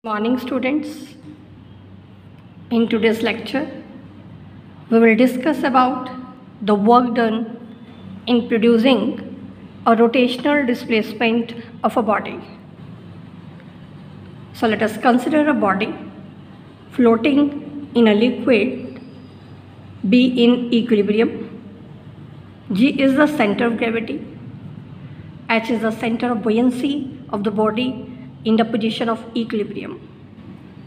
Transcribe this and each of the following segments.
Morning students. In today's lecture we will discuss about the work done in producing a rotational displacement of a body. So let us consider a body floating in a liquid B in equilibrium. G is the center of gravity. H is the center of buoyancy of the body in the position of equilibrium.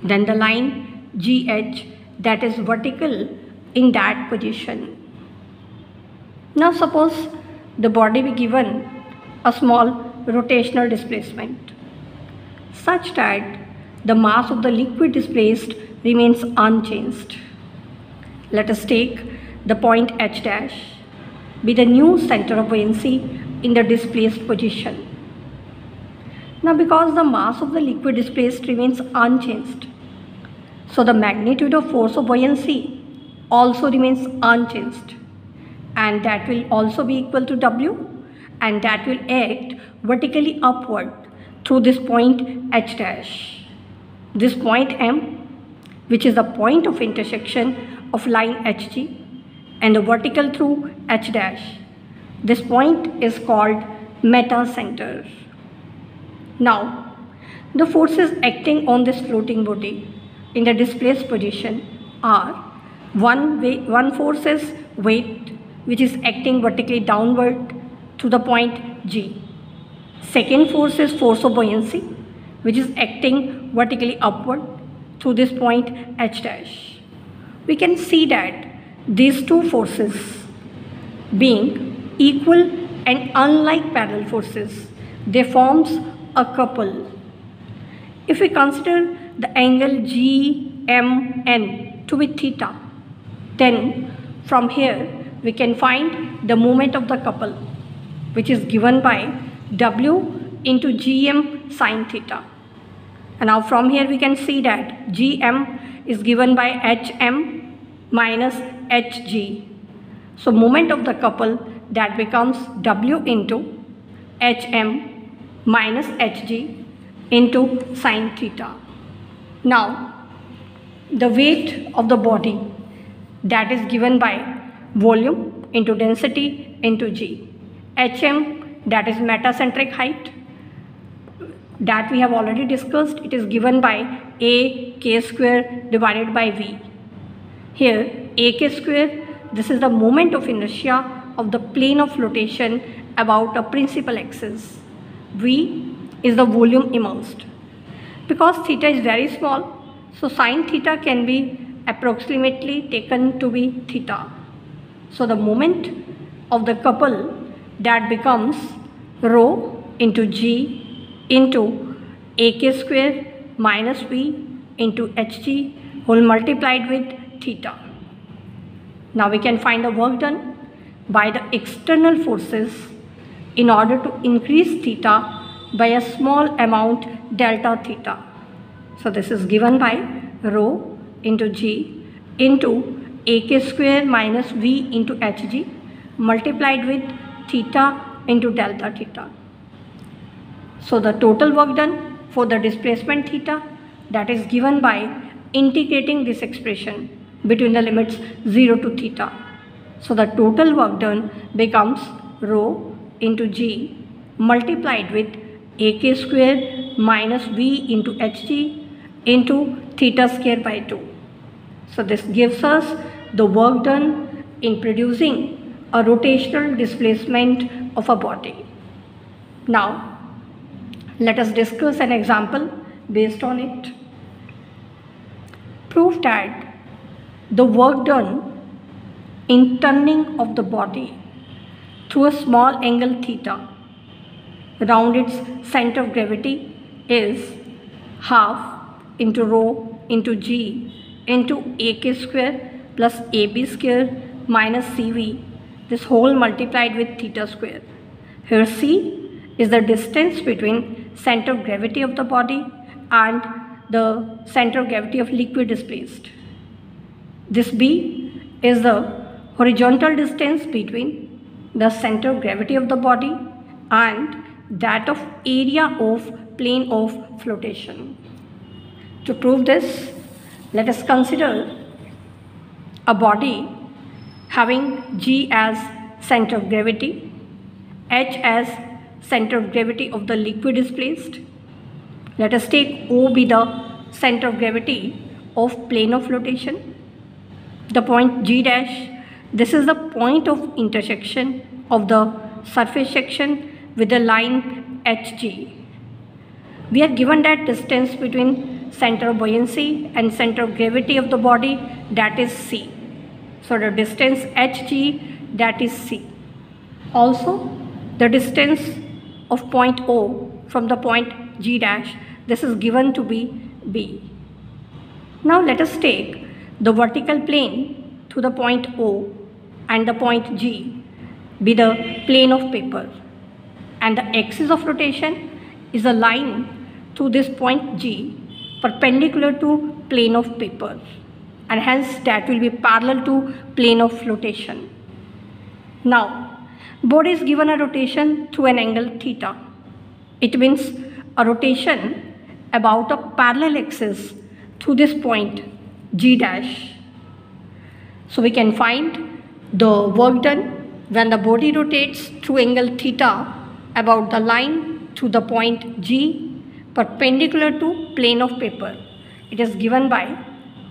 Then the line GH that is vertical in that position. Now suppose the body be given a small rotational displacement such that the mass of the liquid displaced remains unchanged. Let us take the point H dash be the new center of buoyancy in the displaced position. Now because the mass of the liquid displaced remains unchanged, so the magnitude of force of buoyancy also remains unchanged, and that will also be equal to W, and that will act vertically upward through this point H dash. This point M, which is the point of intersection of line HG and the vertical through H dash. This point is called meta-center. Now, the forces acting on this floating body in the displaced position are one force is weight, which is acting vertically downward to the point G. Second force is force of buoyancy, which is acting vertically upward through this point H dash. We can see that these two forces being equal and unlike parallel forces, they forms a couple. If we consider the angle GMN to be theta, then from here we can find the moment of the couple, which is given by W into GM sine theta. And now from here we can see that GM is given by HM minus HG. So moment of the couple, that becomes W into HM minus HG into sine theta. Now the weight of the body, that is given by volume into density into G. HM, that is metacentric height, that we have already discussed. It is given by A k square divided by V. Here A k square, this is the moment of inertia of the plane of flotation about a principal axis. V is the volume immersed. Because theta is very small, so sine theta can be approximately taken to be theta. So the moment of the couple, that becomes rho into G into A k square minus V into Hg whole multiplied with theta. Now we can find the work done by the external forces in order to increase theta by a small amount delta theta. So this is given by rho into G into A k square minus V into Hg multiplied with theta into delta theta. So the total work done for the displacement theta, that is given by integrating this expression between the limits 0 to theta. So the total work done becomes rho into G multiplied with A k square minus V into Hg into theta square by 2. So this gives us the work done in producing a rotational displacement of a body. Now let us discuss an example based on it. Prove that the work done in turning of the body through a small angle theta around its center of gravity is half into rho into G into A k square plus AB square minus CV, this whole multiplied with theta square. Here C is the distance between center of gravity of the body and the center of gravity of liquid displaced. This B is the horizontal distance between the center of gravity of the body and that of area of plane of flotation. To prove this, let us consider a body having G as center of gravity, H as center of gravity of the liquid is placed. Let us take O be the center of gravity of plane of flotation. The point G dash, this is the point of intersection of the surface section with the line HG. We are given that distance between center of buoyancy and center of gravity of the body, that is C. So the distance HG, that is C. Also, the distance of point O from the point G dash, this is given to be B. Now let us take the vertical plane to the point O and the point G be the plane of paper, and the axis of rotation is a line to this point G perpendicular to plane of paper, and hence that will be parallel to plane of flotation. Now, body is given a rotation through an angle theta. It means a rotation about a parallel axis to this point G dash. So we can find the work done when the body rotates through angle theta about the line to the point G perpendicular to plane of paper. It is given by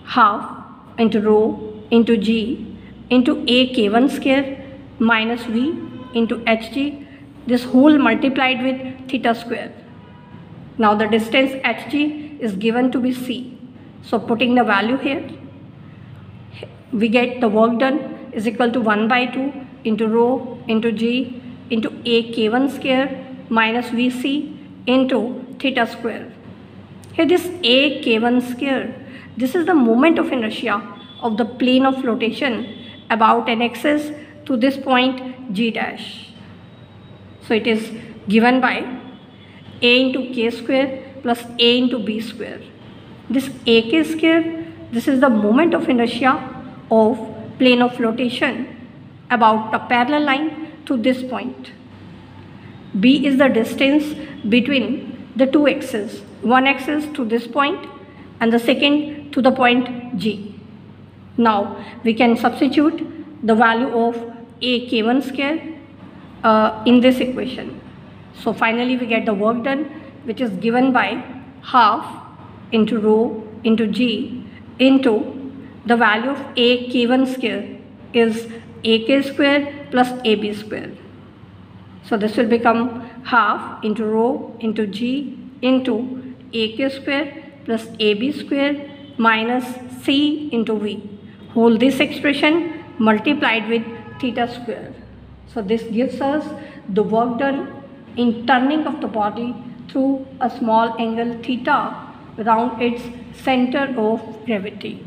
half into rho into G into A K1 square minus V into Hg, this whole multiplied with theta square. Now the distance Hg is given to be C. So putting the value here, we get the work done is equal to 1 by 2 into rho into G into A K1 square minus Vc into theta square. Here this A K1 square, this is the moment of inertia of the plane of flotation about an axis to this point G dash. So it is given by A into K square plus A into B square. This AK square, this is the moment of inertia of plane of flotation about a parallel line to this point. B is the distance between the two axes, one axis to this point and the second to the point G. Now we can substitute the value of A K1 square in this equation. So finally we get the work done, which is given by half into rho into G into the value of A K1 square is AK square plus AB square. So this will become half into rho into G into AK square plus AB square minus C into V. Whole this expression multiplied with theta square. So this gives us the work done in turning of the body through a small angle theta around its center of gravity.